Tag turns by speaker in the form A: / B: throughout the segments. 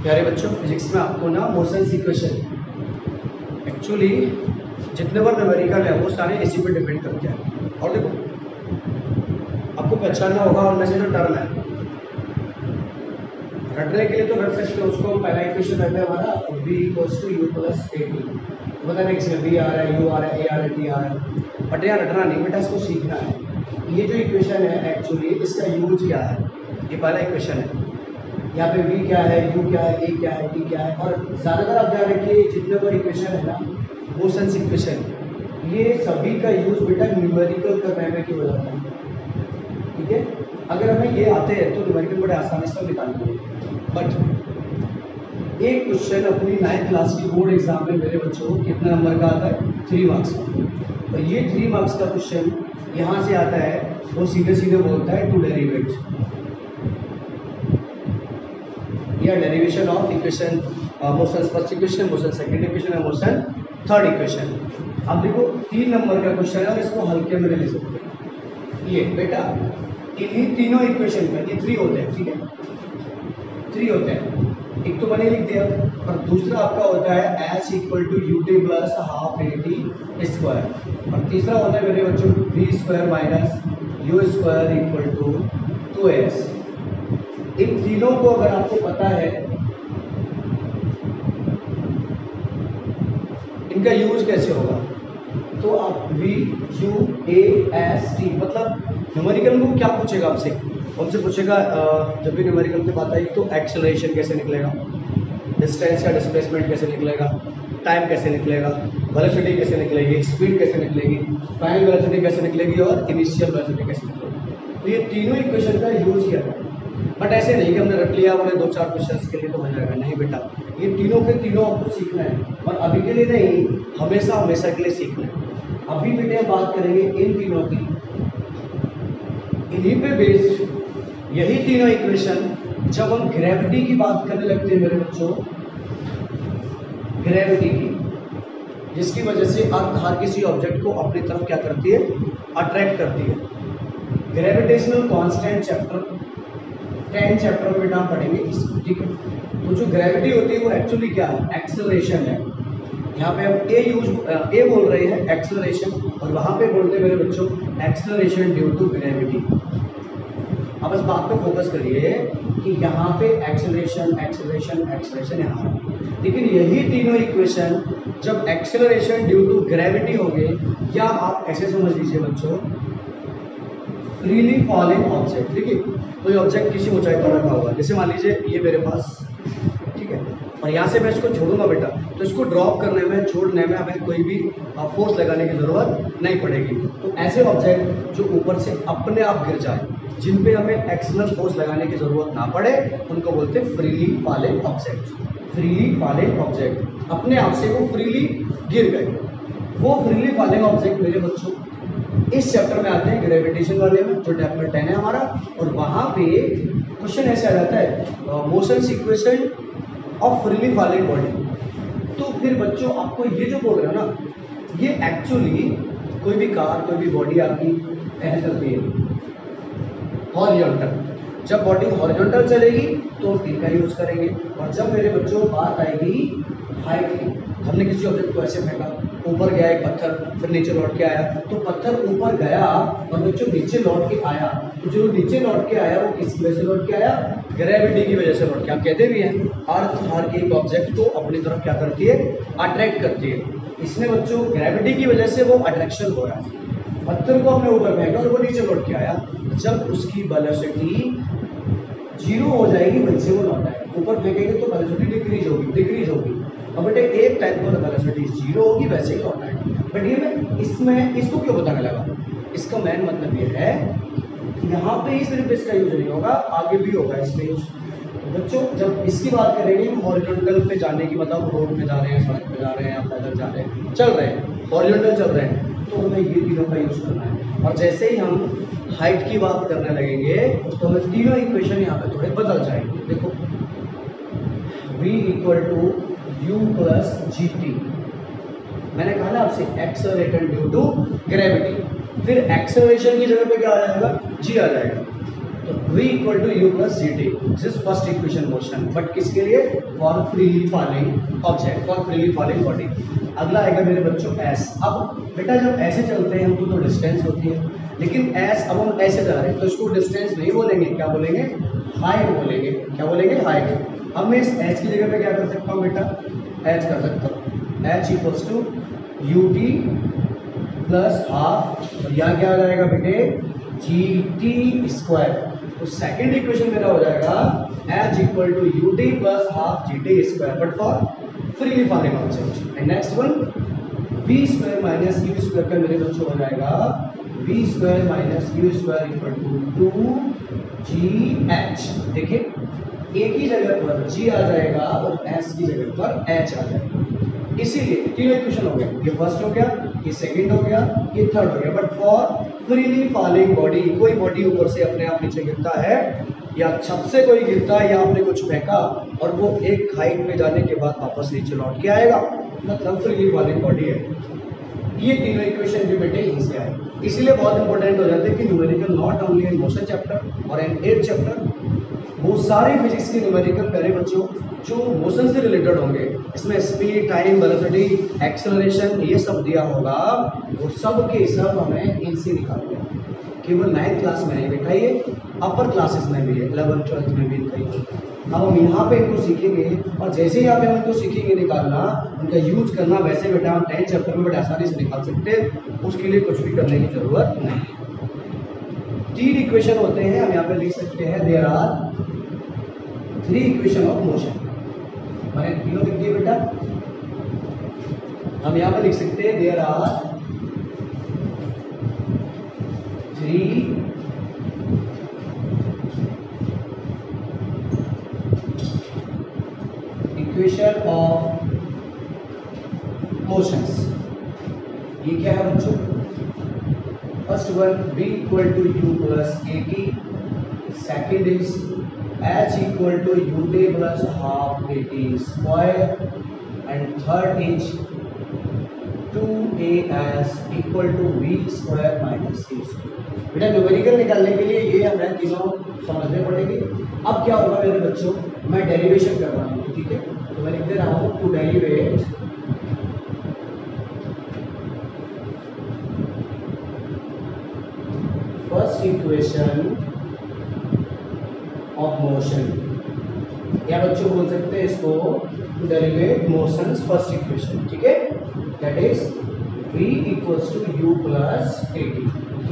A: प्यारे बच्चों, फिजिक्स में आपको ना मोशन इक्वेशन एक्चुअली जितने बार न्यूमेरिकल है वो सारे इसी पे डिपेंड करते हैं। और देखो आपको पहचानना होगा उनमें से जो टर्म है, रटने के लिए तो रट सकते हो उसको। पहला इक्वेशन रहता है हमारा v equals to u plus a t. पता नहीं किसमें v आ रहा है, u आ रहा है, a आ रहा है, t आ रहा है, बट यहाँ रटना नहीं बेटा, इसको सीखना है। ये जो इक्वेशन है एक्चुअली इसका यूज क्या है, ये पहला इक्वेशन है। यहाँ पे v क्या है, u क्या है, a क्या है, t क्या है। और ज़्यादातर आप ध्यान रखिए जितने पर इक्वेशन है ना मोशंस इक्वेशन, ये सभी का यूज बेटा न्यूमेरिकल करने में क्यों होता है। ठीक है, अगर हमें ये आते हैं तो न्यूमेरिकल बड़े आसानी से निकालेंगे। बट एक क्वेश्चन अपनी 9th क्लास की बोर्ड एग्जाम में मेरे बच्चों को कितने नंबर का आता है, 3 मार्क्स का। और ये 3 मार्क्स का क्वेश्चन यहाँ से आता है, वो सीधे सीधे बोलता है टू डेरिवेट या derivation of equation, motion first equation, motion second equation और मोशन थर्ड इक्वेशन। अब देखो 3 नंबर का क्वेश्चन है और इसको हल्के में ले सकते हैं। ये बेटा इन्हीं तीनों इक्वेशन में ये 3 होते हैं, ठीक है, 3 होते हैं। एक तो मैंने लिख दिया और दूसरा आपका होता है h equal to u t plus half a t square, और तीसरा होता है मेरे बच्चों v square minus u square equal to 2s। इन तीनों को अगर आपको पता है इनका यूज कैसे होगा, तो आप v u a s t, मतलब न्यूमेरिकल को क्या पूछेगा आपसे, हमसे पूछेगा जब भी न्यूमेरिकल की बात आई तो एक्सेलरेशन कैसे निकलेगा, डिस्टेंस या डिस्प्लेसमेंट कैसे निकलेगा, टाइम कैसे निकलेगा, वेलोसिटी कैसे निकलेगी, स्पीड कैसे निकलेगी, फाइनल वेलोसिटी कैसे निकलेगी और इनिशियल वेलोसिटी कैसे निकलेगी। तो ये तीनों इक्वेशन का यूज किया था। बट ऐसे नहीं कि हमने रट लिया बोले 2-4 क्वेश्चंस के लिए तो हो जाएगा, नहीं बेटा, ये तीनों के तीनों आपको सीखना है और अभी के लिए नहीं, हमेशा हमेशा के लिए सीखना है। अभी बेटे बात करेंगे इन तीनों की, इन्हीं पे बेस्ड यही तीनों इक्वेशन जब हम ग्रेविटी की बात करने लगते हैं मेरे बच्चों, ग्रेविटी की, जिसकी वजह से अर्थ हर किसी ऑब्जेक्ट को अपनी तरफ क्या करती है, अट्रैक्ट करती है। ग्रेविटेशनल कांस्टेंट चैप्टर 10 चैप्टर में नाम पढ़ेंगे इसको, ठीक है। तो जो ग्रेविटी होती है वो एक्चुअली क्या है, एक्सेलरेशन है। यहाँ पे हम ए बोल रहे हैं एक्सेलरेशन, और वहां पे बोलते हैं मेरे बच्चों एक्सेलरेशन ड्यू टू ग्रेविटी। अब इस बात पे फोकस करिए कि यहाँ पे एक्सेलरेशन एक्सेलरेशन एक्सेलरेशन यहाँ है, लेकिन यही तीनों इक्वेशन जब एक्सेलरेशन ड्यू टू ग्रेविटी होंगे, या आप ऐसे समझ लीजिए बच्चों फ्रीली फॉलिंग ऑब्जेक्ट, देखिए कोई ऑब्जेक्ट किसी ऊंचाई पर रखा हुआ है, जैसे मान लीजिए ये मेरे पास, ठीक है, और यहाँ से मैं इसको छोड़ूंगा बेटा, तो इसको ड्रॉप करने में, छोड़ने में हमें कोई भी फोर्स लगाने की जरूरत नहीं पड़ेगी। तो ऐसे ऑब्जेक्ट जो ऊपर से अपने आप गिर जाए, जिन पे हमें एक्सटर्नल फोर्स लगाने की जरूरत ना पड़े, उनको बोलते हैं freely falling object. Freely falling object अपने आप से वो फ्रीली गिर गए, वो फ्रीली फॉलिंग ऑब्जेक्ट मेरे बच्चों इस चैप्टर में आते हैं ग्रेविटेशन वाले में, जो चैप्टर 10 है हमारा। और वहां पे क्वेश्चन ऐसे आ जाता है motion equation of freely falling body. तो फिर बच्चों आपको ये जो बोल रहे हो ना, ये एक्चुअली कोई भी कार, कोई भी बॉडी आपकी ऐसे चलती है हॉरिजॉन्टल, जब बॉडी हॉरिजॉन्टल चलेगी तो फिर का यूज करेंगे। और जब मेरे बच्चों बात आएगी हाइट की, हमने किसी ऑब्जेक्ट को ऐसे फेंका, ऊपर गया एक पत्थर, फिर नीचे लौट के आया, तो पत्थर ऊपर गया और बच्चों नीचे लौट के आया, तो जो नीचे लौट के आया वो किसकी वजह से लौट के आया, ग्रेविटी की वजह से लौट के। आप कहते भी हैं अर्थ हर एक ऑब्जेक्ट को अपनी तरफ क्या करती है, अट्रैक्ट करती है। इसमें बच्चों ग्रेविटी की वजह से वो अट्रैक्शन हो रहा है, पत्थर को हमने ऊपर फेंका और वो नीचे लौट के आया, जब उसकी वेलोसिटी 0 हो जाएगी वैसे वो लौट आएगा। ऊपर फेंकेंगे तो वेलोसिटी डिक्रीज होगी, और बेटे एक टाइम पर वेलोसिटी 0 होगी वैसे ही लौट आएगा। बट ये मैं इसमें इसको क्यों बताने लगा, इसका मेन मतलब ये है कि यहाँ पे ही सिर्फ इसका यूज नहीं होगा, आगे भी होगा इसका यूज। बच्चों जब इसकी बात करेंगे हॉरिजॉन्टल पे जाने की, मतलब रोड पे जा रहे हैं, सड़क पे जा रहे हैं, आप पैदल जा रहे हैं, चल रहे हैं, हॉरिजॉन्टल चल रहे हैं, तो हमें ये तीनों का यूज करना है। और जैसे ही हम हाइट की बात करने लगेंगे तो हमें तीनों इक्वेशन यहाँ पे थोड़े बदल जाएंगे। देखो v equal to u plus g t, मैंने कहा ना आपसे एक्सेलरेशन ड्यू टू ग्रेविटी, फिर एक्सेलरेशन की जगह पे क्या आ जाएगा, जी आ जाएगा। तो v equal to u plus g t, this is first equation motion, but किसके लिए? For freely falling object, for freely falling body. अगला आएगा मेरे बच्चों एस। अब बेटा जब ऐसे चलते हैं हमको तो डिस्टेंस होती है, लेकिन एस अब हम ऐसे जा रहे हैं तो इसको डिस्टेंस नहीं बोलेंगे, क्या बोलेंगे? हाइट बोलेंगे। क्या बोलेंगे? हाइट। अब मैं इस एच की जगह पे क्या कर सकता हूँ बेटा? एच कर सकता हूँ, h equals to u t plus half, और यहाँ क्या हो जाएगा बेटे? G t square. तो सेकेंड इक्वेशन मेरा हो जाएगा h equal to u t plus half g t square, but for freely falling object. And next one v square minus u square का मेरे बच्चों हो जाएगा v square minus u square equal to 2gh। देखिए एक ही जगह पर g आ जाएगा और s की जगह पर h आ जाएगा। इसीलिए तीनों इक्वेशन हो गए, ये फर्स्ट हो गया, ये सेकंड हो गया, ये थर्ड हो गया। But for freely falling body, कोई बॉडी ऊपर से अपने आप नीचे गिरता है या छत से कोई गिरता है या आपने कुछ फेंका और वो एक हाइट पे जाने के बाद वापस नीचे लौट के आएगा, मतलब फ्रीली फॉलिंग बॉडी है। ये तीनों इक्वेशन भी बेटे यहीं से आए, इसीलिए बहुत इंपॉर्टेंट हो जाते हैं कि numerical not only in motion chapter और इन 8th चैप्टर, वो सारे फिजिक्स के न्यूमेरिकल प्यारे बच्चों जो मोशन से रिलेटेड होंगे, इसमें स्पीड, टाइम, वेलोसिटी, एक्सेलरेशन ये सब दिया होगा, वो सब के सब हमें इनसे निकालना है। केवल 9th क्लास में नहीं बेटा, ये अपर क्लासेस में भी है, 11th 12th में भी इनका ही। अब हम यहाँ पे इनको सीखेंगे और जैसे ही यहाँ पे हम इनको सीखेंगे निकालना, उनका यूज करना, वैसे बेटा हम 10th चैप्टर में बेटा आसानी से निकाल सकते हैं, उसके लिए कुछ भी करने की जरूरत नहीं। 3 इक्वेशन होते हैं, हम यहाँ पे लिख सकते हैं there are 3 equation of motion. मैंने तीनों लिख दिए बेटा, हम यहाँ पे लिख सकते हैं there are 3 equation of motions. ये क्या है बच्चों? First one v equal to u plus a t, second is h equal to u t plus half a t square, and third is 2as equal to v square minus c square. बेटा numerical निकालने के लिए ये हमें तीनों समझने पड़ेंगे। अब क्या होगा मेरे बच्चों, मैं डेरिवेशन कर रहा हूँ, ठीक है? तो मैं लिख दे रहा हूँ to derivate first equation of motion, या बच्चों बोल सकते हैं इसको to derivate motions first equation, ठीक है? That is v equals to u plus a t.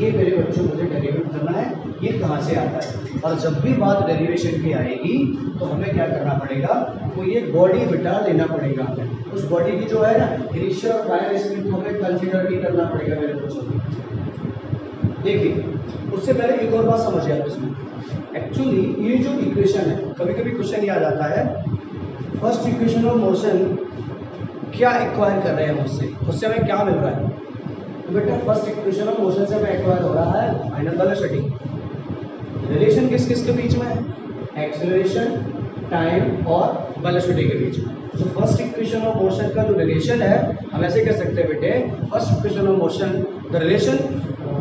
A: ये मेरे बच्चों मुझे डेरिवेट करना है, ये कहाँ से आता है? और जब भी बात डेरिवेशन की आएगी तो हमें क्या करना पड़ेगा? कोई एक बॉडी बेटा लेना पड़ेगा हमें, उस बॉडी की जो है ना इनिशियल और फाइनल स्पीड को हमें कंसीडर नहीं करना पड़ेगा मेरे बच्चों। देखिए उससे पहले एक और बात समझिए आप इसमें, एक्चुअली ये जो इक्वेशन है, कभी कभी क्वेश्चन ये आ जाता है फर्स्ट इक्वेशन ऑफ मोशन क्या एक्वायर कर रहे हैं उससे, उससे हमें क्या मिल रहा है? तो बेटा फर्स्ट इक्वेशन ऑफ मोशन से हमें एक्वायर हो रहा है फाइनल वेलोसिटी। रिलेशन किस किस के बीच में है? एक्सेलरेशन, टाइम और वेलोसिटी के बीच में। तो फर्स्ट इक्वेशन ऑफ मोशन का जो रिलेशन है, हम ऐसे कह सकते हैं बेटे, first equation of motion the relation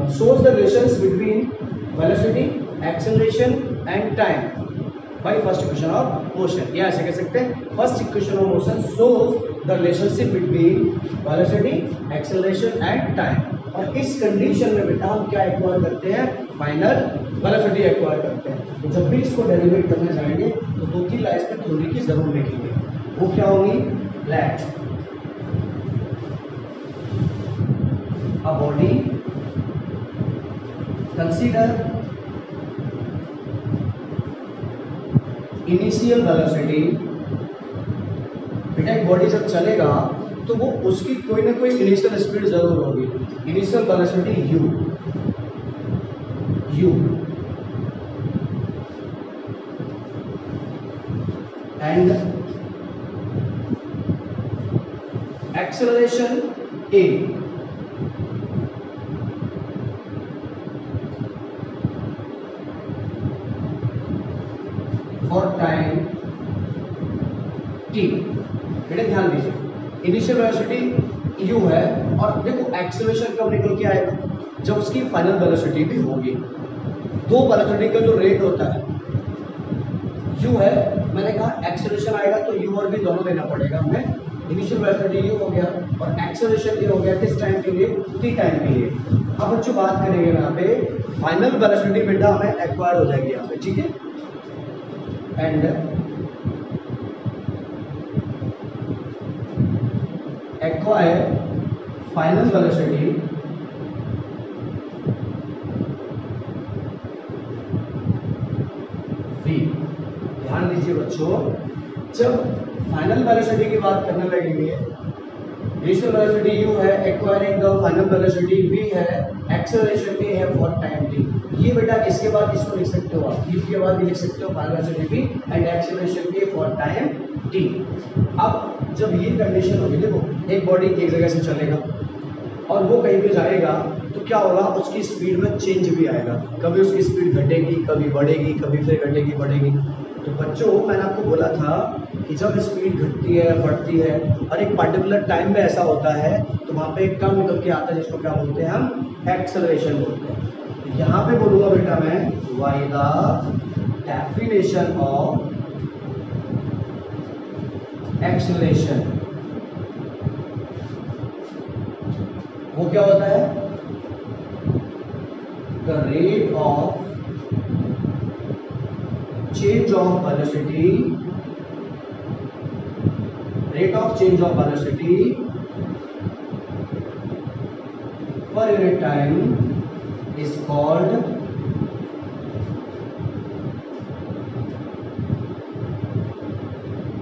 A: shows the relations between velocity, acceleration and time by first equation of motion। या ऐसे कह सकते हैं first equation of motion shows the relationship between velocity, acceleration and time। और इस condition में बेटा हम क्या एक्वायर करते हैं? फाइनल वेलोसिटी एक्वायर करते हैं। तो जब भी इसको डेरिवेट करने जाएंगे तो 2-3 लाइन्स पे थ्योरी की जरूर लिखेंगे, वो क्या होगी? Let a body consider initial velocity। बेटा एक बॉडी जब चलेगा तो वो उसकी कोई ना कोई इनिशियल स्पीड जरूर होगी, initial velocity u and acceleration a। और टाइम t। बेटा ध्यान दीजिए, इनिशियल वेलोसिटी u है और देखो एक्सेलरेशन कब निकल के आएगा? जब उसकी फाइनल वेलोसिटी भी होगी। दो वेलोसिटी का जो रेट होता है u है, मैंने कहा एक्सेलरेशन आएगा तो u और v दोनों लेना पड़ेगा हमें। इनिशियल वेलोसिटी u हो गया और एक्सेलरेशन ये हो गया किस टाइम के लिए, t टाइम के लिए। अब बच्चों बात करेंगे यहाँ पे फाइनल वेलोसिटी बेटा हमें एक्वायर हो जाएगी यहाँ पे, ठीक है। And acquire final velocity v। ध्यान दीजिए बच्चों, जब फाइनल वेलोसिटी की बात करने लगेंगे, इनिशियल वेलोसिटी u है, acquiring the final velocity v है, एक्सेलरेशन a है फॉर टाइम t। ये बेटा इसके बाद इसको लिख सकते हो आप, इसके बाद भी लिख सकते हो final velocity v and acceleration a for time t। अब जब ये कंडीशन होगी, देखो एक बॉडी एक जगह से चलेगा और वो कहीं पे जाएगा तो क्या होगा, उसकी स्पीड में चेंज भी आएगा, कभी उसकी स्पीड घटेगी, कभी बढ़ेगी, कभी फिर घटेगी बढ़ेगी। तो बच्चों मैंने आपको बोला था कि जब स्पीड घटती है बढ़ती है और एक पर्टिकुलर टाइम में ऐसा होता है तो वहाँ पे एक टर्म निकल के आता है जिसको क्या बोलते हैं हम, एक्सेलरेशन बोलते हैं। यहाँ पे बोलूँगा बेटा मैं why the definition of acceleration. वो क्या होता है, the rate of change of velocity, rate of change of velocity per unit time is called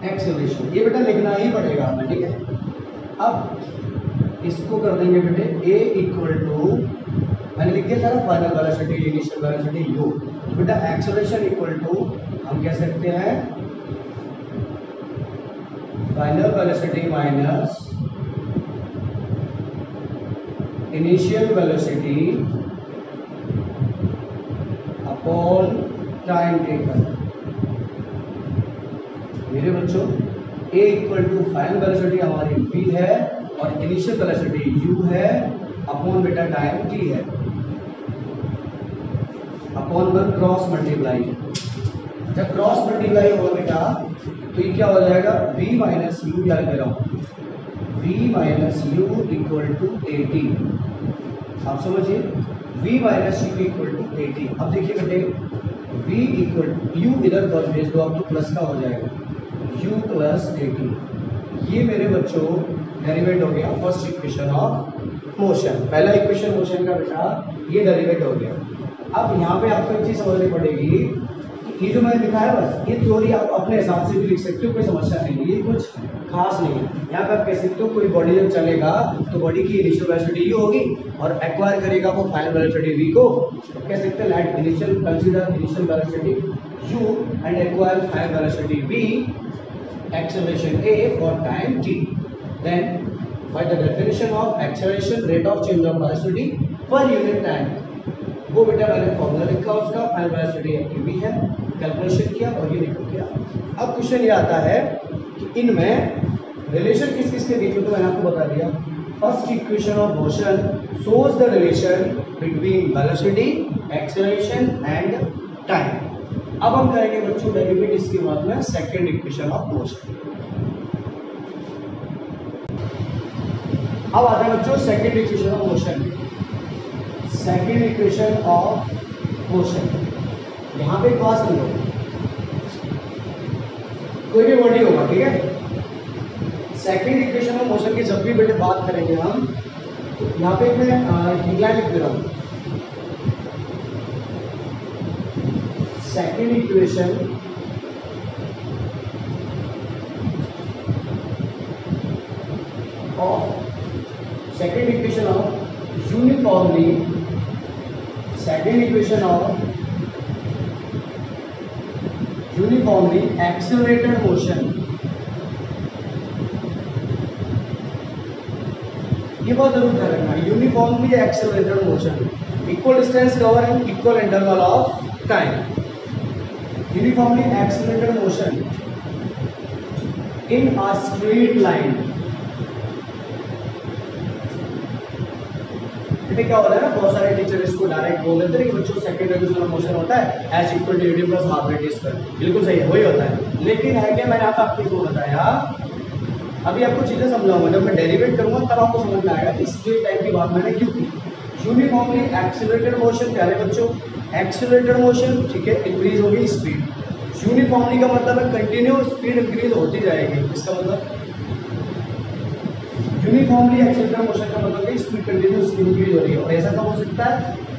A: acceleration। ये बेटा लिखना ही पड़ेगा हमें, ठीक है। अब इसको कर देंगे बेटे a इक्वल टू, मैंने लिख दिया था ना final velocity initial velocity u, तो बेटा एक्सेलरेशन इक्वल टू हम कह सकते हैं final velocity minus initial velocity upon time taken. मेरे बच्चों a equal to final velocity हमारी v है और इनिशियल वेलोसिटी u है अपॉन बेटा टाइम t है, अपॉन वन क्रॉस मल्टीप्लाई। जब क्रॉस मल्टीप्लाई होगा बेटा तो ये क्या हो जाएगा, v माइनस यू, याद कर रहा हूँ v minus u equal to a t. आप समझिए v minus u equal to a t. अब देखिए बेटे v इक्वल टू यू इधर पर भेज दो आप तो प्लस का हो जाएगा u प्लस ए टी। ये मेरे बच्चों डेरिवेट हो गया फर्स्ट इक्वेशन ऑफ मोशन। पहला इक्वेशन मोशन का बेटा ये डेरिवेट हो गया। अब यहाँ पे आपको एक चीज समझनी पड़ेगी कि ये जो मैंने लिखा है बस ये थ्योरी आप अपने हिसाब से भी लिख सकते हो, कोई समस्या नहीं है, ये कुछ खास नहीं है। यहाँ पे आप कह सकते हो कोई बॉडी जब चलेगा तो बॉडी की इनिशियल वेलोसिटी यू होगी और एक्वायर करेगा वो फाइनल वेलोसिटी वी को, तो कह सकते हैं let initial consider initial velocity u and acquire final velocity v, acceleration a for time t, then by the definition of acceleration rate of change of velocity per unit time, वो बेटा मैंने formula लिखा उसका, final velocity आपकी v है, calculation किया और ये निकल गया। अब क्वेश्चन ये आता है कि इनमें रिलेशन किस किस के बीच में, तो मैंने आपको बता दिया first equation of motion shows the relation between velocity, acceleration and time। अब हम करेंगे बच्चों डेरिवेट इसके बाद में सेकंड इक्वेशन ऑफ मोशन। अब आता है बच्चों second equation of motion. Second equation of motion, यहां पे एक बात सुन लो, कोई भी बॉडी होगा, ठीक है। सेकंड इक्वेशन ऑफ मोशन की जब भी बेटे बात करेंगे हम, तो यहाँ पे मैं इंग्लैंड लिख दे रहा हूँ। Second equation of uniformly, second equation of uniformly accelerated motion. ये बहुत जरूर ध्यान रखना, uniformly accelerated motion, equal distance cover and equal interval of time. Uniformly accelerated motion in a straight line। पे क्या होता है ना, बहुत सारे टीचर इसको डायरेक्ट बोल देते हैं कि बच्चों सेकंड डायमेंशनल मोशन होता है s equal to u t plus half rate square, बिल्कुल सही है, वही होता है। लेकिन है क्या, मैंने आपको इसको बताया, अभी आपको चीजें समझाऊंगा, जब मैं डेरिवेट करूंगा तब आपको समझ में आएगा कि स्ट्रेट लाइन की बात मैंने क्यों की। यूनिफॉर्मली एक्सीलरेटेड मोशन, प्यारे बच्चों, एक्सीलरेटेड मोशन, ठीक है, इंक्रीज होगी स्पीड। यूनिफॉर्मली का मतलब है कंटिन्यू स्पीड इंक्रीज होती जाएगी, इसका मतलब यूनिफॉर्मली एक्सीलरेटेड मोशन का मतलब है स्पीड कंटिन्यूस इंक्रीज हो रही है। और ऐसा कब हो सकता है,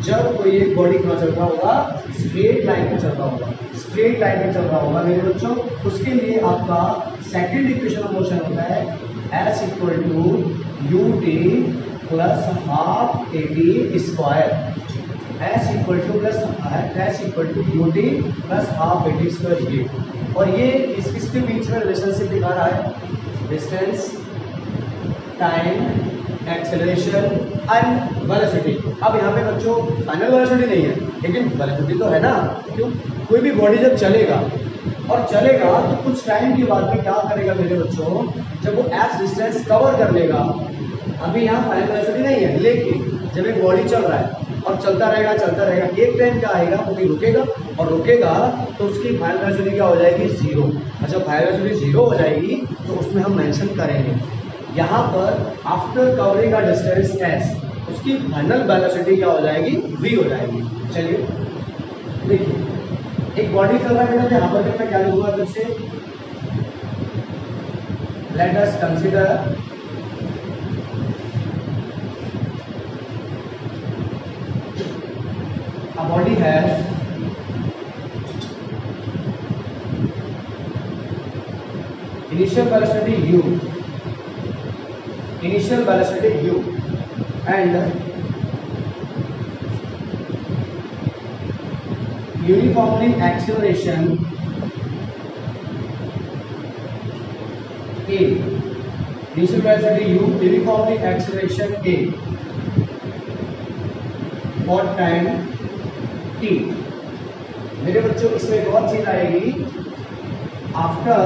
A: जब कोई एक बॉडी कहाँ चल रहा होगा, स्ट्रेट लाइन पे चल रहा होगा, स्ट्रेट लाइन पे चल रहा होगा मेरे बच्चों। उसके लिए आपका सेकंड इक्वेशन ऑफ मोशन होता है s equal to u t plus half a t square, s equal to plus s equal to u t plus half a t square ये। और ये इसके बीच में रिलेशनशिप दिखा रहा है, distance, time, acceleration and velocity. अब यहाँ पे बच्चों फाइनल वेलोसिटी नहीं है, लेकिन वेलोसिटी तो है ना। क्यों, कोई भी बॉडी जब चलेगा और चलेगा तो कुछ टाइम के बाद में क्या करेगा मेरे बच्चों, जब वो एस डिस्टेंस कवर कर लेगा, अभी यहाँ फाइनल वेलोसिटी नहीं है, लेकिन जब एक बॉडी चल रहा है और चलता रहेगा, एक टाइम क्या आएगा, वो भी रुकेगा, और रुकेगा तो उसकी फाइनल वेलोसिटी क्या हो जाएगी, जीरो। और जब फाइनल वेलोसिटी जीरो हो जाएगी तो उसमें हम मेंशन करेंगे यहाँ पर after covering a distance S, उसकी फाइनल वेलोसिटी क्या हो जाएगी, v हो जाएगी। चलिए देखिए, एक बॉडी चल रहा है बेटा, यहाँ पर मैं क्या लिखूंगा फिर से, let us consider a body has initial velocity u, initial velocity u and uniformly acceleration a, initial velocity u, uniformly acceleration a for time t। मेरे बच्चों इसमें एक और चीज आएगी, after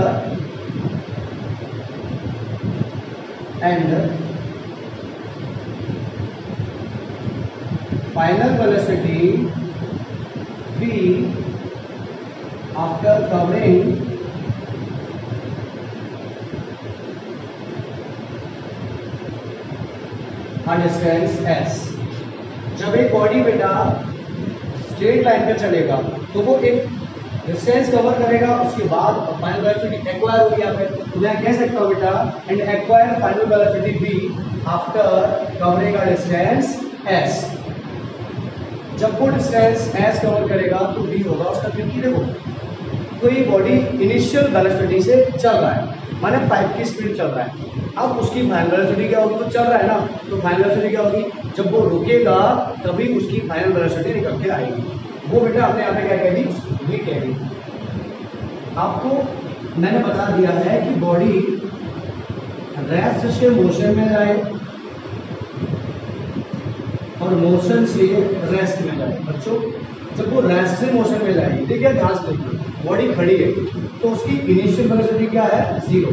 A: and final velocity v after covering a distance s। जब एक body बेटा स्ट्रेट लाइन पे चलेगा तो वो एक डिस्टेंस कवर करेगा, उसके बाद फाइनल वेलोसिटी एक्वायर होगी यहाँ पे, तो मैं कह सकता हूँ बेटा and acquire final velocity v after covering a distance s। जब वो डिस्टेंस s कवर करेगा तो v होगा उसका, क्योंकि देखो कोई बॉडी इनिशियल वेलोसिटी से चल रहा है, माने 5 की स्पीड चल रहा है, अब उसकी फाइनल वेलोसिटी क्या होगी, तो चल रहा है ना, तो फाइनल वेलोसिटी क्या होगी, जब वो रुकेगा तभी उसकी फाइनल वेलोसिटी निकल के आएगी, वो बेटा हमने यहाँ पे क्या कह दी, v कह दी। आपको मैंने बता दिया है कि बॉडी रेस्ट से मोशन में जाए और मोशन से रेस्ट में जाए। बच्चों जब वो रेस्ट से मोशन में जाएगी, देखिए ध्यान से देखिए, बॉडी खड़ी है तो उसकी इनिशियल वेलोसिटी क्या है, 0,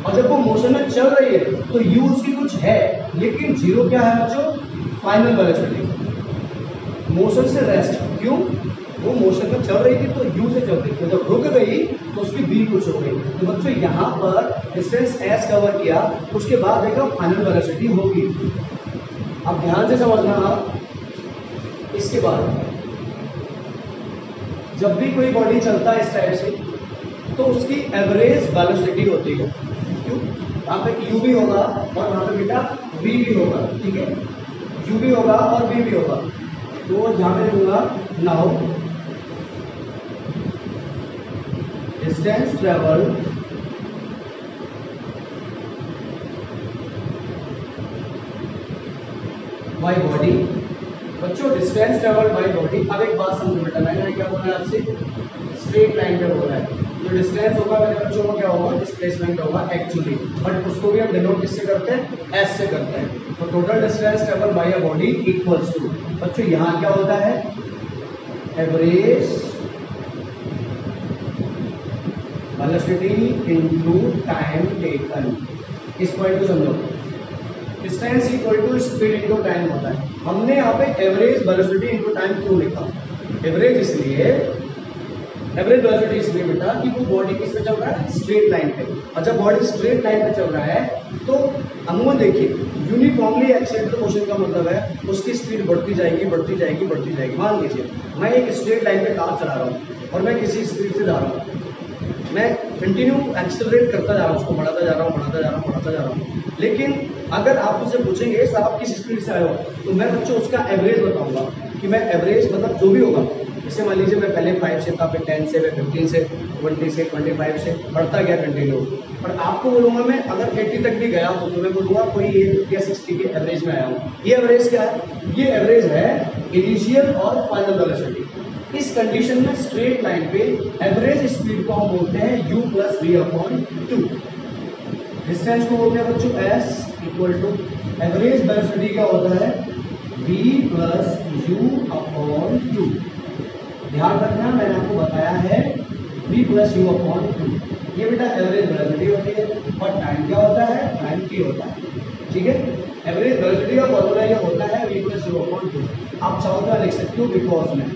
A: और जब वो मोशन में चल रही है तो u उसकी कुछ है, लेकिन 0 क्या है बच्चों, फाइनल वेलोसिटी, मोशन से रेस्ट। क्यों, वो मोशन में चल रही थी तो u से चल रही थी, जब रुक गई तो उसकी v कुछ हो गई। तो बच्चों यहाँ पर डिस्टेंस s कवर किया, उसके बाद देखो फाइनल वेलोसिटी होगी। अब ध्यान से समझना, इसके बाद जब भी कोई बॉडी चलता है इस टाइप से तो उसकी एवरेज वेलोसिटी होती है। क्यों, यहाँ पे u भी होगा और वहाँ पे बेटा v भी होगा, ठीक है, u भी होगा और v भी होगा। तो यहाँ पे लिखूंगा now distance travel by body. बच्चों डिस्टेंस ट्रेवल बाय बॉडी। अब एक बात समझो बेटा, मैंने क्या बोला आपसे, स्ट्रेट लाइन पे बोला है, जो डिस्टेंस होगा मेरे बच्चों को क्या होगा, डिस्प्लेसमेंट होगा एक्चुअली, बट उसको भी हम डिनोट किससे करते हैं, एस से करते हैं। तो total distance travel by a body equals to, बच्चों यहाँ क्या होता है, average velocity into time taken. इस पॉइंट को समझो, distance equal to speed into time होता है। हमने यहाँ पे एवरेज वेलोसिटी इंटू टाइम क्यों लिखा? एवरेज वेलोसिटी इसलिए बेटा कि वो बॉडी किस पे चल रहा है, स्ट्रेट लाइन पे। और जब बॉडी स्ट्रेट लाइन पे चल रहा है तो अमूमन देखिए यूनिफॉर्मली एक्सेलरेटेड मोशन का मतलब है उसकी स्पीड बढ़ती जाएगी बढ़ती जाएगी बढ़ती जाएगी। मान लीजिए मैं एक स्ट्रेट लाइन पे कार चला रहा हूँ और मैं किसी स्पीड से जा रहा हूँ, मैं कंटिन्यू एक्सेलरेट करता जा रहा हूँ, उसको बढ़ाता जा रहा हूँ बढ़ाता जा रहा हूँ बढ़ाता जा रहा हूँ। लेकिन अगर आप मुझसे पूछेंगे साहब किस स्पीड से आए हो, तो मैं बच्चों उसका एवरेज बताऊंगा कि मैं एवरेज मतलब जो भी होगा। जैसे मान लीजिए मैं पहले 5 से था, फिर 10 से, फिर 15 से, 20 से, 25 से बढ़ता गया कंटिन्यू। पर आपको बोलूँगा मैं अगर 80 तक भी गया हूँ तो मैं बोलूँगा कोई 80 या 60 के एवरेज में आया हूँ। ये एवरेज क्या है? ये एवरेज है इनिशियल और फाइनल वेलोसिटी। इस कंडीशन में स्ट्रेट लाइन पे एवरेज स्पीड को हम बोलते हैं u plus v upon 2। Distance को बोलते हैं बच्चों s equal to average velocity क्या होता है v प्लस u अपॉन 2। ध्यान रखना मैंने आपको बताया है v प्लस u अपॉन 2 ये बेटा एवरेज वेलोसिटी होती है और टाइम क्या होता है, टाइम t होता है। ठीक है, एवरेज वेलोसिटी का फॉर्मूला ये होता है v प्लस u अपॉन 2। आप चाहो तो लिख सकते हो बिकॉज में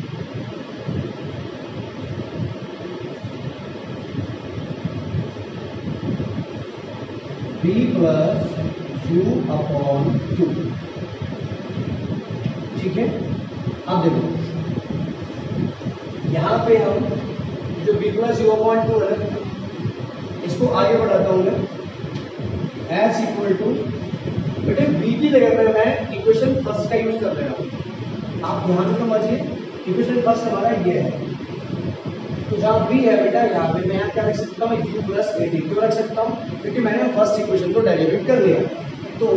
A: v प्लस u अपॉन 2। ठीक है, अब देखो यहाँ पे हम जो v प्लस u अपॉन 2 है इसको आगे बढ़ाता हूँ मैं s इक्वल टू बेटे v की जगह पे मैं इक्वेशन फर्स्ट का यूज कर रहा हूँ। आप ध्यान से समझिए इक्वेशन फर्स्ट हमारा ये है, तो जहाँ v है बेटा यहाँ पे मैं क्या रख सकता हूँ u प्लस 18 क्यों रख सकता हूँ क्योंकि मैंने फर्स्ट इक्वेशन को डेरिवेट कर लिया। तो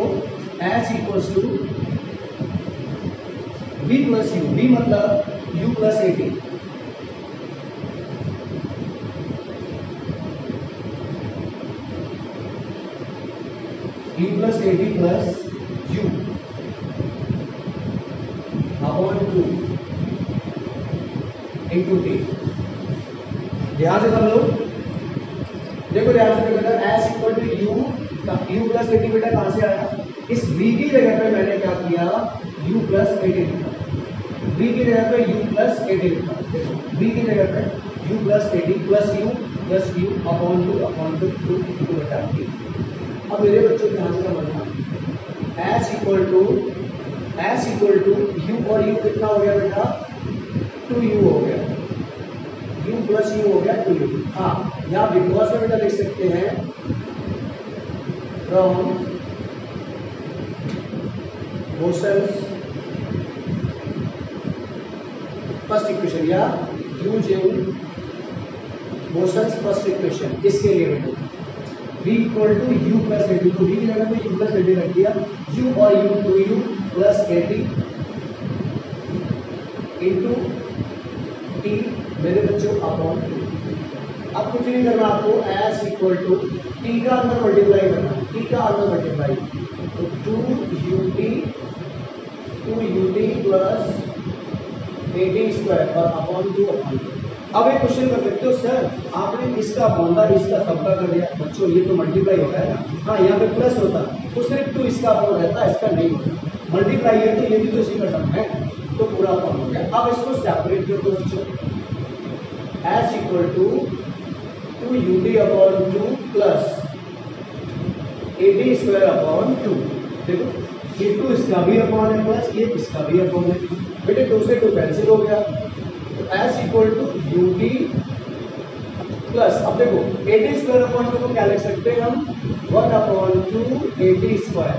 A: s equals to v plus u, v मतलब u plus 18 v plus 80 plus u upon 2 into t। ध्यान से सब लोग देखो, ध्यान से देखो बेटा s equal to u plus 80 बेटा कहाँ से आया? इस v की जगह पे मैंने क्या किया u प्लस 18 लिखा, v की जगह पे u प्लस 18 लिखा। देखो v की जगह पे u plus 18 plus u upon 2 upon 2 into बेटा t। अब मेरे बच्चों ध्यान से समझना s इक्वल टू u और u कितना हो गया बेटा 2u हो गया, u प्लस u हो गया 2u। हाँ यहाँ बिकॉज में बेटा लिख सकते हैं फ्रॉम मोशंस फर्स्ट इक्वेशन या यूजिंग मोशंस फर्स्ट इक्वेशन। इसके लिए बेटा v equal to u plus 80, तो v की जगह पे u प्लस 80 रख दिया, u और u 2u plus 80 into t मेरे बच्चों अपॉन 2। अब कुछ नहीं करना आपको s इक्वल टू t का अंदर मल्टीप्लाई करना, t का अंदर मल्टीप्लाई तो 2ut प्लस 80 स्क्वायर और अपॉन 2 अपॉन 2। अब एक क्वेश्चन कर सकते हो सर आपने इसका अपॉन इसका सबका कर दिया, बच्चों ये तो मल्टीप्लाई होता है ना। हाँ यहाँ पे प्लस होता तो सिर्फ तो इसका अपॉन रहता है, इसका नहीं होता। मल्टीप्लाई है तो ये भी तो इसी का टर्म है तो पूरा अपॉन हो गया। अब इसको सेपरेट कर दो बच्चों, s equal to 2ut upon 2 plus 80 square upon 2। देखो ये 2 इसका भी अपॉन है प्लस ये इसका भी अपॉन है बेटे, 2 से 2 कैंसिल हो गया तो s equal to ut plus अब देखो 80 स्क्वायर अपॉन 2 को क्या लिख सकते हैं हम 1 अपॉन 2 80 स्क्वायर,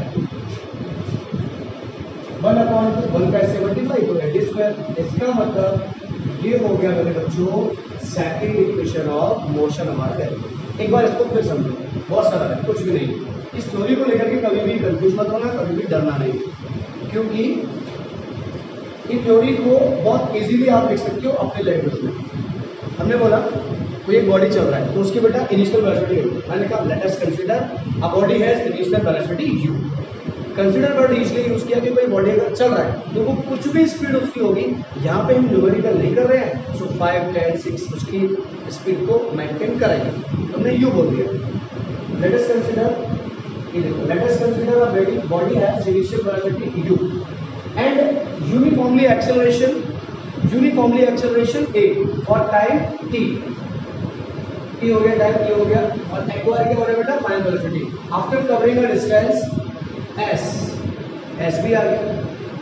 A: 1 अपॉन 2 1 कैसे मल्टीप्लाई तो 80 स्क्वायर। इसका मतलब ये हो गया मेरे बच्चों सेकंड इक्वेशन ऑफ मोशन हमारा है। एक बार इसको फिर समझो, बहुत सरल है कुछ भी नहीं। इस थ्योरी को लेकर के कभी भी कंफ्यूज मत होना, कभी भी डरना नहीं, क्योंकि इन थ्योरी को बहुत इजीली आप लिख सकते हो अपने लैंग्वेज में। हमने बोला कोई एक बॉडी चल रहा है तो उसकी बेटा इनिशियल वेलोसिटी होगी, मैंने कहा let us consider a body has initial velocity u। Consider word इसलिए यूज किया कि कोई बॉडी अगर चल रहा है तो वो कुछ भी स्पीड उसकी होगी, यहाँ पे हम न्यूमेरिकल नहीं कर रहे हैं, सो 5 10 6 उसकी स्पीड को मेंटेन करेंगे, हमने u बोल दिया। लेट अस कंसीडर ये देखो, let us consider a body has initial velocity u and uniformly acceleration a और टाइम t हो गया, टाइम t हो गया, और एक्वायर क्या हो रहा है बेटा, final velocity after covering a distance s भी आ गया।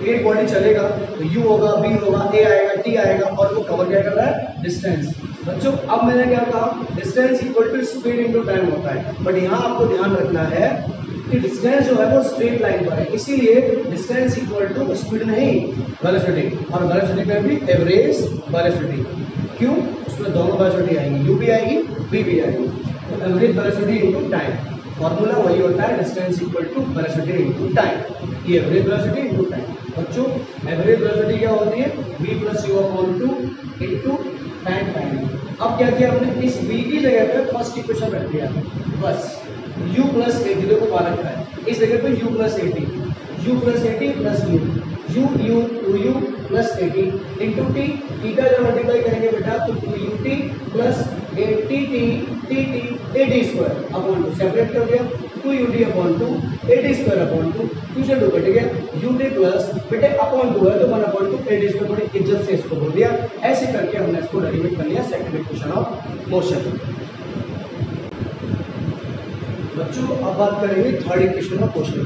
A: एक बॉडी चलेगा तो u होगा, b होगा, a आएगा, t आएगा, और वो कवर क्या कर रहा है, डिस्टेंस। बच्चों अब मैंने क्या कहा, distance equal to speed into time होता है, बट यहाँ आपको ध्यान रखना है कि डिस्टेंस जो है वो स्ट्रेट लाइन पर है, इसीलिए डिस्टेंस इक्वल टू स्पीड नहीं, वेलोसिटी, और वेलोसिटी में भी एवरेज वेलोसिटी। क्यों, उसमें दोनों वेलोसिटी आएंगी, u भी आएगी, v भी आएगी, तो average velocity into time, formula वही होता है, distance equal to velocity into time, ये एवरेज वेलोसिटी इनटू टाइम। बच्चों एवरेज वेलोसिटी क्या होती है, v plus u upon two into time. अब क्या किया हमने, इस v की जगह पे फर्स्ट इक्वेशन रख दिया, बस u प्लस ए टी को मान रखा है, इस जगह पे u plus a t plus u two u plus a t into t, t का जब मल्टीप्लाई करेंगे बेटा तो 2ut plus a t a t square upon two, separate कर दिया, 2ut upon two a t square upon two, 2 से 2 cut गया, ut plus बेटे अपॉन टू है तो 1 upon two a t square, बड़ी इज्जत से इसको बोल दिया। ऐसे करके हमने इसको डेरिवेट कर लिया सेकंड इक्वेशन ऑफ मोशन। बच्चों अब बात करेंगे third equation of motion,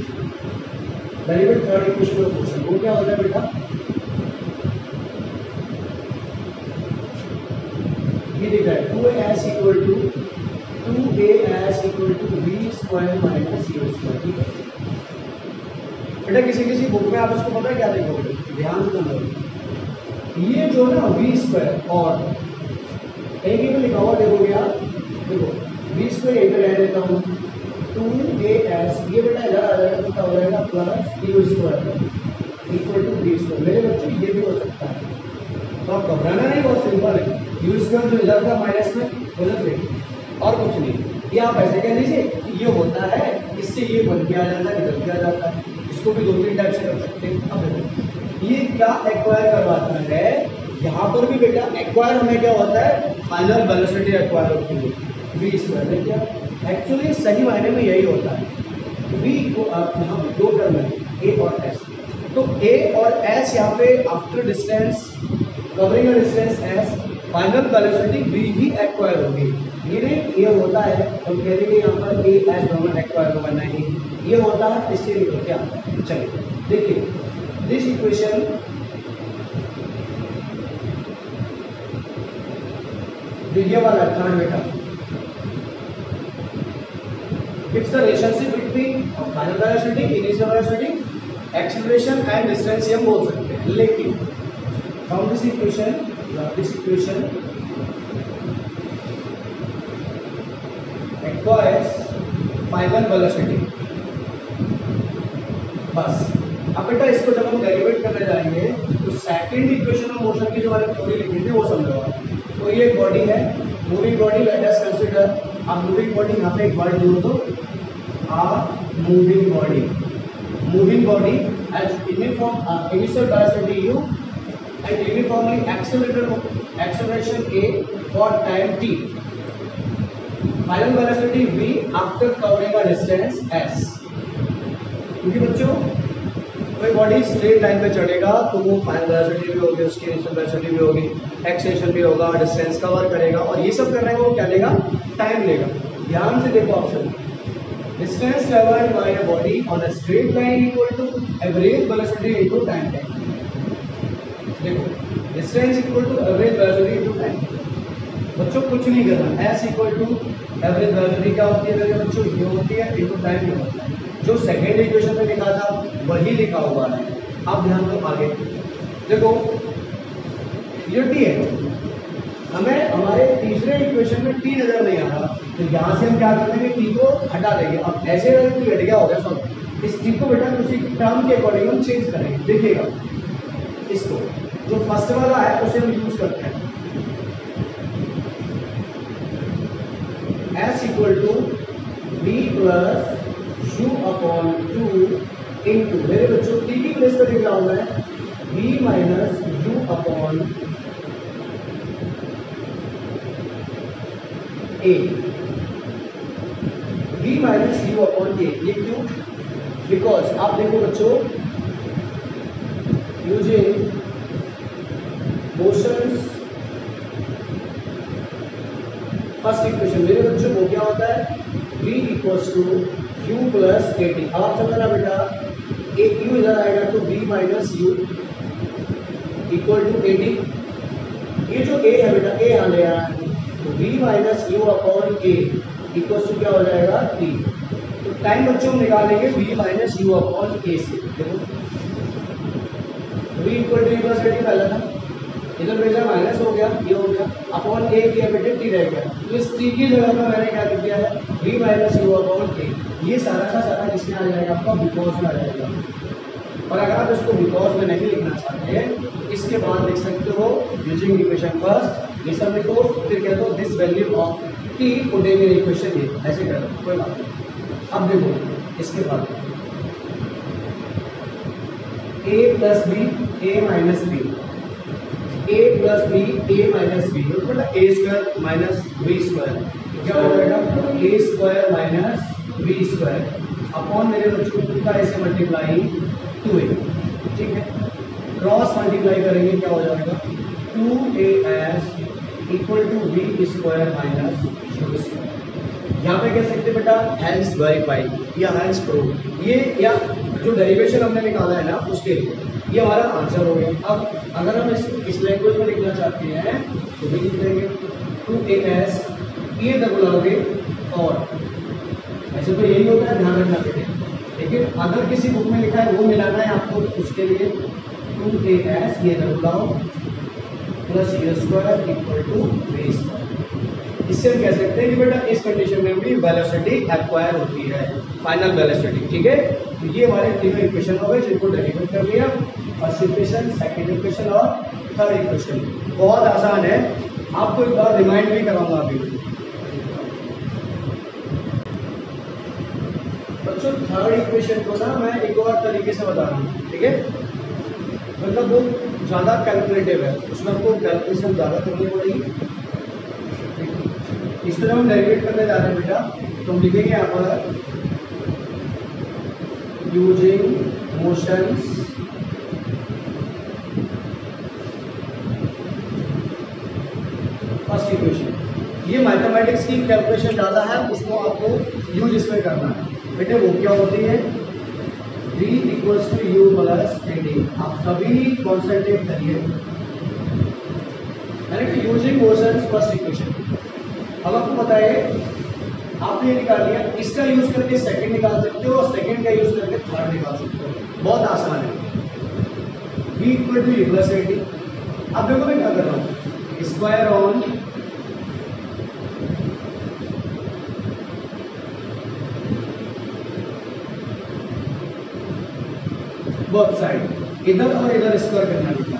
A: derivative third equation of motion. वो क्या होता है बेटा, ये दिख रहा है 2as equal to v square minus u square, ठीक है बेटा। किसी बुक में आप इसको पता है क्या देखोगे, ध्यान से समझो, ये जो ना v स्क्वायर और कहीं पे लिखा हुआ देखोगे आप, देखो v स्क्वायर यहीं पे रह देता हूँ, 2as ये बेटा इधर आ जाएगा तो क्या हो जाएगा, plus u square equal to v square. मेरे बच्चों ये भी हो सकता है, तो आप घबराना नहीं, बहुत सिंपल है, u स्क्वायर जो इधर था माइनस में उधर देखिए, और कुछ नहीं, ये आप ऐसे कह लीजिए कि ये होता है, इससे ये बन के आ जाता है, निकल के आ जाता है, इसको भी 2-3 टाइप से कर सकते हैं। अब देखो ये क्या एक्वायर करवाता है, यहाँ पर भी बेटा एक्वायर हमें क्या होता है, फाइनल वेलोसिटी एक्वायर होती है, v स्क्वायर है क्या, एक्चुअली सही मायने में यही होता है। v को आप यहाँ पे दो टर्म है, a और s, तो a और s यहाँ पे after distance covering distance s final velocity v ही एक्वायर होगी, ये होता है, हम कह देंगे यहाँ पर a s दोनों एक्वायर होगा, नहीं ये होता है, इससे निकल के आता है। चलिए देखिए दिस इक्वेशन ये वाला थर्ड बेटा, it's the relationship between final velocity, initial velocity, acceleration and distance, ये हम बोल सकते हैं, लेकिन from this equation acquires final velocity, बस। अब बेटा इसको जब हम डेरिवेट करने जाएंगे तो सेकंड इक्वेशन ऑफ मोशन की जो मैंने थ्योरी लिखी थी वो समझो। तो ये बॉडी है, moving body, let us consider a moving body, यहाँ पे एक वर्ड जोड़ दो, a moving body as initial velocity u and uniformly acceleration a for time t, final velocity v after covering a distance s। क्योंकि बच्चों कोई body straight line पे चढ़ेगा तो वो फाइनल वेलोसिटी भी होगी, उसकी इनिशियल वेलोसिटी भी होगी, एक्सेलरेशन भी होगा, डिस्टेंस कवर करेगा, और ये सब करने में वो क्या लेगा, टाइम लेगा। ध्यान से देखो option, distance travelled by a body on a straight line equal to average velocity into time. देखो distance equal to average velocity into time, बच्चों कुछ नहीं करना, s equal to average velocity क्या होती है मेरे बच्चों, ये होती है इनटू टाइम ये होता है, जो सेकेंड इक्वेशन में लिखा था वही लिखा हुआ है। अब ध्यान दो आगे, देखो ये t है, हमें हमारे तीसरे इक्वेशन में t नजर नहीं आ रहा, तो यहाँ से हम क्या कर देंगे, t को हटा देंगे। अब ऐसे t घट गया होगा सब, इस t को बेटा उसी टर्म के अकॉर्डिंग हम चेंज करेंगे। देखिएगा इसको जो फर्स्ट वाला है उसे हम यूज करते हैं, s equal to v plus u upon two into, मेरे बच्चों t की प्लेस पर लिख रहा हूं मैं v minus u upon a। v v minus u upon a. ये क्यों? बिकॉज आप देखो बच्चों, यूजिंग मोशंस फर्स्ट इक्वेशन, मेरे बच्चों वो क्या होता है, v equals to u plus a t. अब आप समझना बेटा, ए यू इधर आएगा तो v minus u equal to a t. ये जो a है बेटा, a यहाँ ले आया है, तो v minus u upon a equals to क्या हो जाएगा, t। तो टाइम बच्चों हम निकालेंगे v माइनस यू अपॉन ए से। देखो v equal to plus a T पहला था, इधर भेजा माइनस हो गया, ये हो गया, अपॉन ए किया बेटे, टी रह गया। तो इस टी की जगह पर मैंने क्या लिख दिया है, v minus u upon a. ये सारा का सारा किसमें आ जाएगा, आपका बिकॉज में आ जाएगा। और अगर आप इसको बिकॉज में नहीं लिखना चाहते, इसके बाद लिख सकते हो यूजिंग इक्वेशन फर्स्ट, ये सब लिखो, फिर कह दो this value of t putting in equation a, ऐसे कर दो, कोई बात नहीं। अब देखो इसके बाद a plus b a minus b, a plus b a minus b, मतलब a square minus b square, क्या हो जाएगा, a square minus b square upon मेरे बच्चों का ऐसे मल्टीप्लाई 2a, ठीक है। क्रॉस मल्टीप्लाई करेंगे क्या हो जाएगा, 2as equal to b square minus u square. यहाँ पे कह सकते बेटा हैंस वेरीफाई या हैंस प्रूव, ये या जो डेरिवेशन हमने निकाला है ना उसके लिए ये हमारा आंसर हो गया। अब अगर हम इस लैंग्वेज में लिखना चाहते हैं तो भी लिख देंगे 2as, ये दबलाओगे और ऐसे तो यही होता है, ध्यान रखना बेटे। लेकिन अगर किसी बुक में लिखा है वो मिलाना है आपको, उसके लिए 2as ये दबलाओ plus u square equal to b square. इससे हम कह सकते हैं कि बेटा इस कंडीशन में भी वेलोसिटी एक्वायर होती है, फाइनल वेलोसिटी, ठीक है। तो ये हमारे तीनों इक्वेशन हो गए जिनको डेरिवेट कर लिया, फर्स्ट इक्वेशन, सेकंड इक्वेशन और थर्ड इक्वेशन। बहुत आसान है, आपको एक बार रिमाइंड भी कराऊंगा अभी। बच्चों थर्ड इक्वेशन को ना मैं एक और तरीके से बता रहा हूँ, ठीक है। मतलब वो ज़्यादा कैलकुलेटिव है, उसमें आपको कैलकुलेशन ज़्यादा करनी पड़ेगी। इस तरह हम डेरिवेट करने जा रहे हैं बेटा, तो हम लिखेंगे यहाँ पर यूजिंग मोशंस फर्स्ट इक्वेशन। ये मैथमेटिक्स की कैलकुलेशन ज़्यादा है, उसको आपको यूज इसमें करना है बेटे। वो क्या होती है, v equals to u plus a d. आप सभी कॉन्सेंट्रेट करिए, यानी कि यूजिंग मोशंस फर्स्ट इक्वेशन। अब आपको पता है आपने ये निकाल लिया, इसका यूज करके सेकंड निकाल सकते हो और सेकंड का यूज करके थर्ड निकाल सकते हो, बहुत आसान है। v equal to u plus a d. अब देखो मैं क्या कर रहा हूँ, स्क्वायर ऑन बोथ साइड, इधर और इधर स्क्वायर करना लिखा,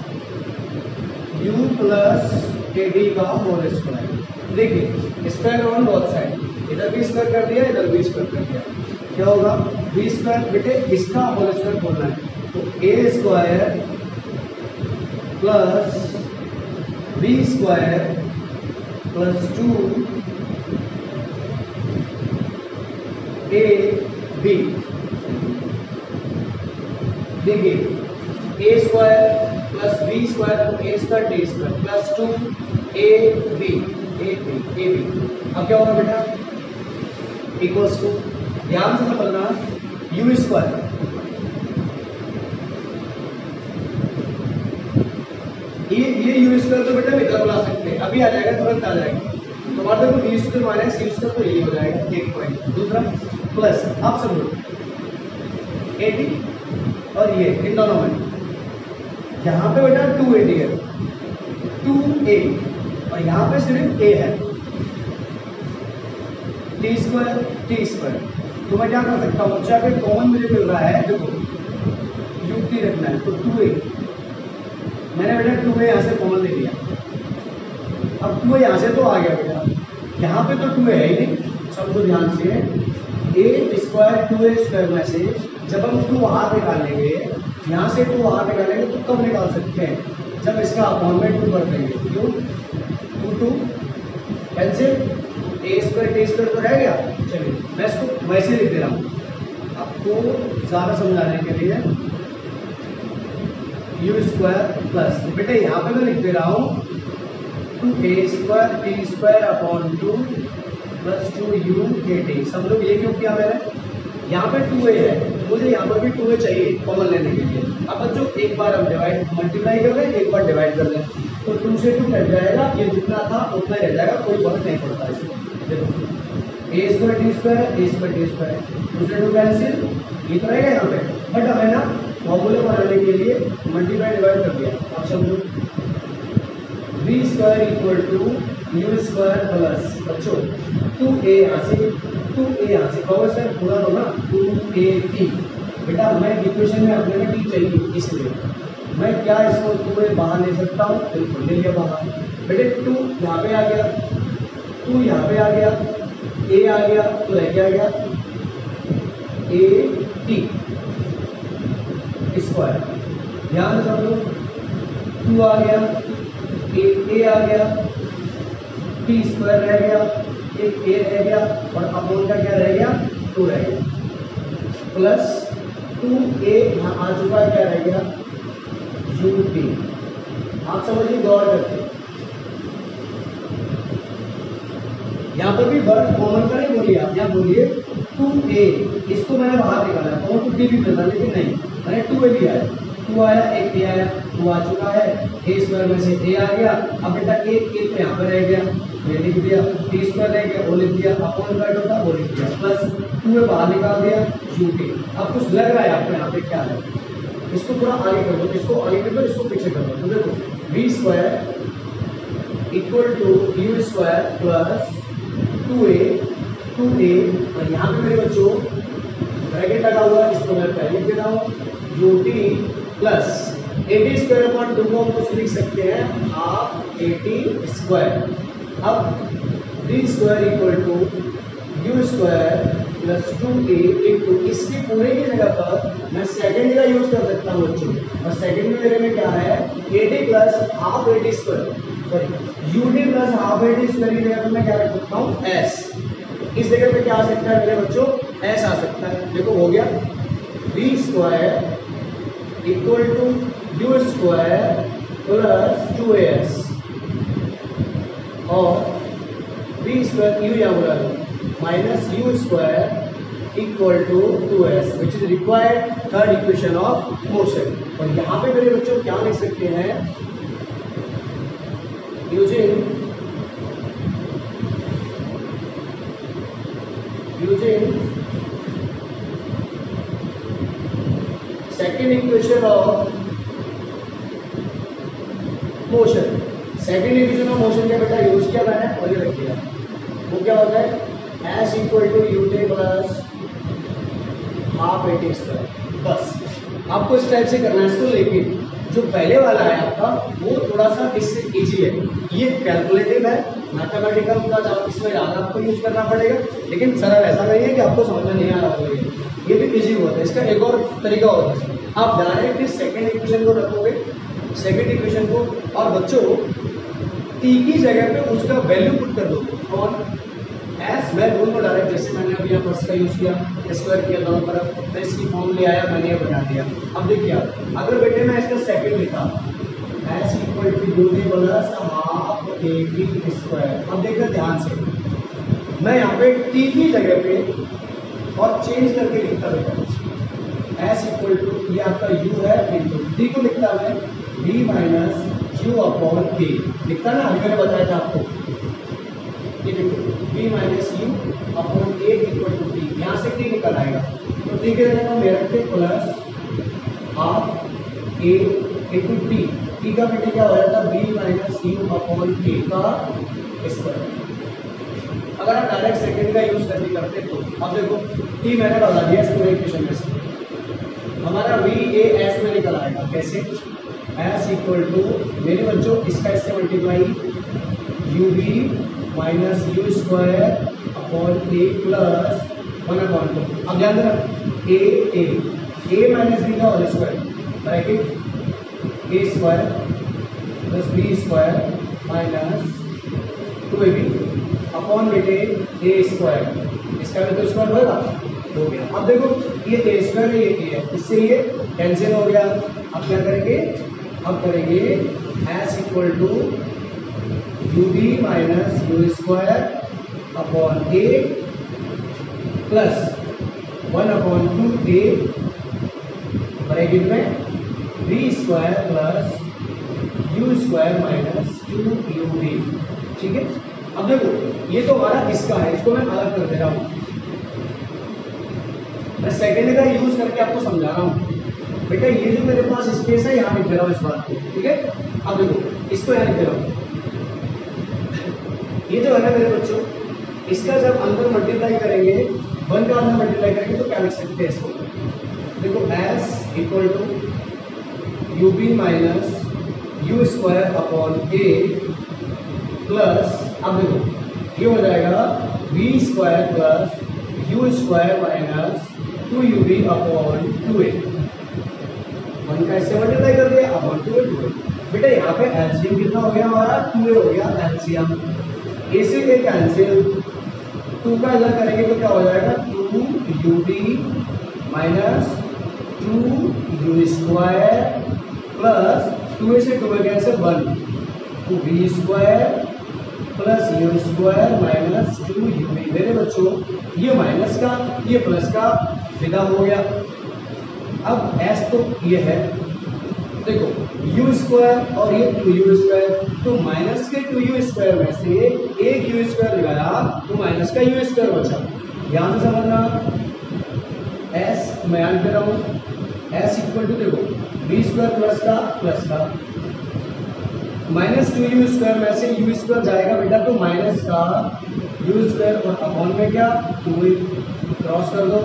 A: u प्लस ए डी का होल स्क्वायर। देखिए स्क्वायर ऑन बोथ साइड, इधर भी स्क्वायर कर दिया, इधर भी स्क्वायर कर दिया, क्या होगा, बी स्क्वायर। बेटे इसका होल स्क्वायर बोलना है, तो a square plus b square plus 2 a b. देखिए a square plus b square, तो a square d square plus 2 a b, a b. अब क्या होगा बेटा, इक्वल्स टू, ध्यान से समझना, यू स्क्वायर ये यू स्क्वायर तो बेटा इधर बुला सकते हैं, अभी आ जाएगा, तुरंत आ जाएगा। तो हमारे देखो you square minus u square, तो यही हो जाएगा एक पॉइंट। दूसरा प्लस, आप समझो ए डी और ये इन दोनों में, यहाँ पे बेटा 280 है, 2a, और यहाँ पे सिर्फ a है, टी स्क्वायर। तो मैं क्या कर सकता हूँ, चाहे कॉमन मुझे मिल रहा है, देखो युक्ति रखना है, तो 2a, मैंने बेटा 2a यहाँ से कॉमन ले लिया। अब 2a यहाँ से तो आ गया बेटा, यहाँ पे तो 2a है ही नहीं, समझो ध्यान से, a स्क्वायर 2a स्क्वायर में से जब हम 2 बाहर निकालेंगे, यहाँ से 2 बाहर निकालेंगे तो कब निकाल सकते हैं, जब इसका अपॉन में 2 कर देंगे, क्यों, 2 कैंसिल, ए स्क्वायर टी स्क्वायर तो रह गया। चलिए मैं इसको वैसे लिख दे रहा हूँ आपको ज़्यादा समझाने के लिए, यू स्क्वायर प्लस बेटे यहाँ पे मैं लिख दे रहा हूँ 2a square T square upon 2 plus 2u के टी। सब लोग ये क्यों किया मैंने, यहाँ पे 2a है, मुझे यहाँ पर भी 2a चाहिए कॉमन लेने के लिए। अब बच्चों एक बार हम डिवाइड मल्टीप्लाई कर लें, एक बार डिवाइड कर लें, तो 2 से 2 कट जाएगा, ये जितना था उतना ही रह जाएगा, कोई फर्क नहीं पड़ता इसमें। देखो a स्क्वायर टी स्क्वायर है, a स्क्वायर टी स्क्वायर, 2 से 2 कैंसिल, ये तो रहेगा यहाँ पे, बट हमें ना फॉर्मूले बनाने के लिए मल्टीप्लाई डिवाइड कर दिया। अब समझो v square equal to u square plus बच्चों 2a यहाँ से 2a यहाँ से कहोगे सर पूरा दो ना 2at। बेटा हमें इक्वेशन में अपने में t चाहिए, इसलिए मैं क्या इसको 2a बाहर ले सकता हूँ, बिल्कुल ले लिया बाहर। बेटे 2 यहाँ पे आ गया, 2 यहाँ पे आ गया, a आ गया तो रह क्या गया at स्क्वायर, ध्यान से समझो 2 आ गया, a आ गया, टी स्क्वायर रह गया, एक a रह गया और अपॉन का क्या रह गया 2 रह गया, प्लस 2a यहाँ आ चुका है, क्या रह गया ut। आप समझिए गौर करके, यहाँ पर भी वर्ड कॉमन का नहीं बोलिए आप, यहाँ बोलिए 2a, इसको मैंने बाहर निकाला है, और 2b भी मिलता, लेकिन नहीं मैंने 2a लिया है, 2 आया एक a आया, 2 आ चुका है, a स्क्वायर में से a आ गया। अब बेटा एक तो यहाँ पर रह गया, ये लिख दिया, टी स्क्वायर रह गया वो लिख दिया, अपॉन कट होता वो लिख दिया, प्लस 2 बाहर निकाल दिया ut। अब कुछ लग रहा है आपको यहाँ पे क्या है, इसको थोड़ा आगे कर दो, इसको आगे कर दो, इसको पीछे कर दो, तो देखो v square equal to u square plus 2a और यहाँ पे मेरे बच्चों ब्रैकेट लगा हुआ है, इसको मैं पहले लिख देता हूँ ut प्लस 80 स्क्वायर अपॉन 2 को हम कुछ लिख सकते हैं हाफ 80 स्क्वायर। अब v square equal to u square plus 2a into इसकी पूरे की जगह पर मैं सेकंड का यूज कर सकता हूँ बच्चों, और सेकंड में मेरे में क्या है 80 plus half 80 square, sorry ut प्लस हाफ 80 स्क्वायर की जगह पर मैं क्या रख सकता हूँ s, इस जगह पे क्या आ सकता है मेरे बच्चों s आ सकता है। देखो हो गया v square equal to u square plus 2as और v स्क्वायर यू यहाँ बोला minus u square equal to 2s which is required third equation of motion. और यहाँ पे मेरे बच्चों क्या लिख सकते हैं, using second equation of motion. Second equation of motion का बेटा यूज किया मैंने और ये रख दिया, वो क्या होता है s इक्वल टू ut प्लस हाफ 80 स्क्वायर। बस आपको इस टाइप से करना है इसको, लेकिन जो पहले वाला है आपका वो थोड़ा सा इससे इजी है, ये कैलकुलेटिव है, मैथमेटिकल का इसमें ज़्यादा आपको यूज करना पड़ेगा, लेकिन सरल ऐसा नहीं है कि आपको समझ में नहीं आ रहा होगा, ये भी इजी होता है। इसका एक और तरीका होता है, आप डायरेक्ट इस सेकेंड इक्वेशन को रखोगे, सेकेंड इक्वेशन को, और बच्चों t की जगह पे उसका वैल्यू पुट कर दो और s मैं बोल दो डायरेक्ट, जैसे मैंने अभी यहाँ पर का यूज किया, स्क्वायर किया दोनों तरफ, तो इसकी फॉर्म ले आया, मैंने ये बना दिया। अब देखिए अगर बेटे मैं इसका सेकेंड लिखा s इक्वल टू ut प्लस हाफ 80 स्क्वायर, अब देखना ध्यान से, मैं यहाँ पे t की जगह पे और चेंज करके लिखता बेटा s इक्वल टू ये आपका u है इंटू t को लिखता मैं v minus u upon k लिखता ना, अभी मैंने बताया था आपको, ये देखो v minus u upon a equal to t, यहाँ से t निकल आएगा, तो t के जगह हम ले रखते plus half a into t का बेटे क्या हो जाता है v minus u upon k का स्क्वायर। अगर आप डायरेक्ट सेकेंड का यूज करके करते तो अब देखो t मैंने बता दिया इस पूरे इक्वेशन में से, हमारा v a s में निकल आएगा, कैसे s इक्वल टू मेरे बच्चों इसका इससे multiply u b minus u square upon a plus 1/2। अब ध्यान देना ए माइनस बी का whole square bracket a square plus b square minus 2ab upon बेटे ए स्क्वायर, इसका भी तो स्क्वायर होगा, हो गया। अब देखो ये ए स्क्वायर है, ये है, इससे ये कैंसिल हो गया। अब क्या करेंगे, अब करेंगे s equal to u b minus u square upon a plus 1/2 a bracket में b square plus u square minus 2u_b, ठीक है। अब देखो ये तो हमारा इसका है, इसको मैं अलग कर दे रहा हूँ, मैं सेकेंड का यूज करके आपको समझा रहा हूँ। बेटा ये जो मेरे पास स्पेस है यहाँ लिख दे रहा हूँ इस बात को, ठीक है। अब देखो इसको यहाँ लिख दे रहा हूँ, ये जो है ना मेरे बच्चों, इसका जब अंदर मल्टीप्लाई करेंगे, 1 का अंदर मल्टीप्लाई करेंगे तो क्या लिख सकते हैं इसको, देखो s equal to u b minus u square upon a plus, अब देखो ये हो जाएगा b square plus u square minus 2u_b upon 2a, 1 का इससे मल्टीप्लाई कर दिया अपॉन 2a। बेटा यहाँ पे एलसीएम कितना हो गया हमारा, 2a हो गया एलसीएम, ए से ए कैंसिल, 2 का इधर करेंगे तो क्या हो जाएगा 2u_b minus 2u square plus 2a से 2a cancel 1, 2b square plus u square minus 2u_b। मेरे बच्चों ये माइनस का ये प्लस का विदा हो गया। अब s तो ये है, देखो u स्क्वायर और ये 2u स्क्वायर, तो माइनस के 2u स्क्वायर में से एक u स्क्वायर लगाया तो माइनस का u स्क्वायर बचा। ध्यान से समझना, s मैं याद कर रहा हूँ, s इक्वल टू देखो b स्क्वायर प्लस का माइनस 2u स्क्वायर में से u स्क्वायर जाएगा बेटा, तो माइनस का u स्क्वायर और अपॉन में क्या 2a, क्रॉस कर दो,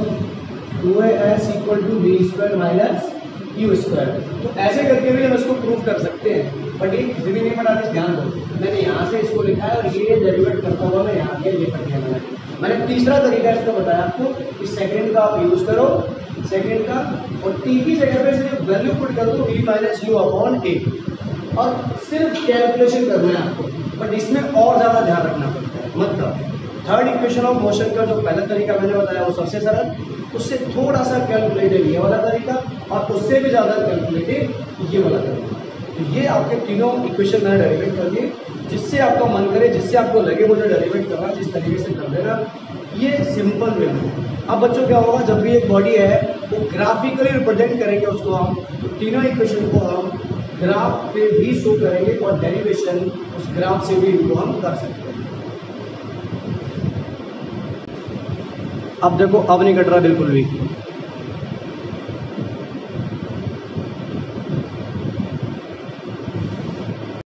A: 2as equal to b square minus u square. तो ऐसे करके भी हम इसको प्रूव कर सकते हैं, बट ये किसी भी नहीं बनाते, ध्यान दो मैंने यहाँ से इसको लिखा है और ये डेरिवेट करता हुआ मैं यहाँ पे ये कर दिया मैंने तीसरा तरीका इसका बताया आपको कि सेकेंड का आप यूज करो, सेकेंड का, और टी की जगह पे सिर्फ वैल्यू पुट कर दो v माइनस यू अपॉन ए, और सिर्फ कैलकुलेशन करना है आपको, बट इसमें और ज़्यादा ध्यान रखना पड़ता है। मतलब थर्ड इक्वेशन ऑफ मोशन का जो पहला तरीका मैंने बताया वो सबसे सरल, उससे थोड़ा सा कैलकुलेटिव ये वाला तरीका, और उससे भी ज़्यादा कैलकुलेटिव ये वाला तरीका। तो ये आपके तीनों इक्वेशन मैंने डेरिवेट कर दिए, जिससे आपका मन करे, जिससे आपको लगे मुझे डेरिवेट करना, जिस तरीके से कर देना, ये सिंपल वे में। अब बच्चों क्या होगा, जब भी एक बॉडी है वो ग्राफिकली रिप्रेजेंट करेंगे उसको हम, तो तीनों इक्वेशन को हम ग्राफ पे भी शो करेंगे और डेरिवेशन उस ग्राफ से भी इनको हम कर सकते हैं। अब देखो अब नहीं कट रहा बिल्कुल भी।